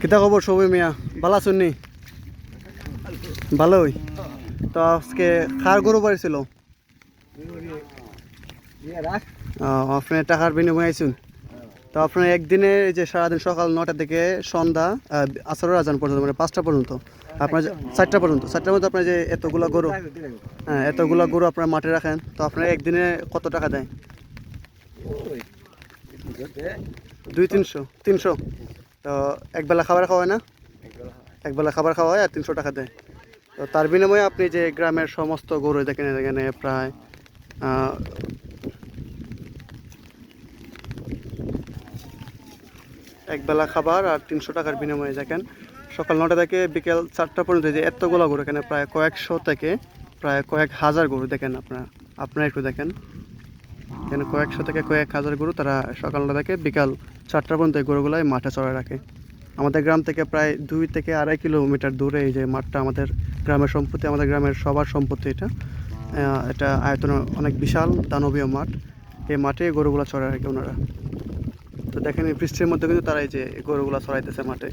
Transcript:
কিতা খবর সবই মিয়া ভালো আছেন নি? ভালোই। তো আজকে কার গরু বাড়ি ছিল? আপনি টাকার বিনিময়ে আইসুন। তো আপনার একদিনে এই যে সারাদিন সকাল 9টা থেকে সন্ধ্যা আসরের আজান পর্যন্ত মানে 5টা পর্যন্ত আপনার 4টা পর্যন্ত 4টার মধ্যে আপনার যে এতগুলা গরু, হ্যাঁ এতগুলা গরু আপনার মাঠে রাখেন, তো আপনার একদিনে কত টাকা দেয়? 200-300। তো একবেলা খাবার খাওয়ায় না? একবেলা খাবার খাওয়ায় আর 300 টাকা দেয়। তো তার বিনিময়ে আপনি যে গ্রামের সমস্ত গরু দেখেন এখানে প্রায় আহ, একবেলা খাবার আর 300 টাকার বিনিময়ে দেখেন সকাল 9টা থেকে বিকেল 4টা পর্যন্ত যে এতগুলো গরু এখানে প্রায় কয়েকশো থেকে প্রায় কয়েক হাজার গরু দেখেন আপনারা একটু দেখেন এখানে কয়েকশো থেকে কয়েক হাজার গরু তারা সকাল 9টা থেকে বিকাল 4টা পর্যন্ত এই গরুগুলাই মাঠে চড়ায় রাখে। আমাদের গ্রাম থেকে প্রায় 2 থেকে 2.5 কিলোমিটার দূরে এই যে মাঠটা আমাদের গ্রামের সম্পত্তি, আমাদের গ্রামের সবার সম্পত্তি এটা। এটা আয়তন অনেক বিশাল দানবীয় মাঠ। এই মাঠে গরুগুলো চড়ায় রাখে ওনারা। তো দেখেন এই বৃষ্টির মধ্যে কিন্তু তারা এই যে গরুগুলা চড়াইতেছে মাঠে।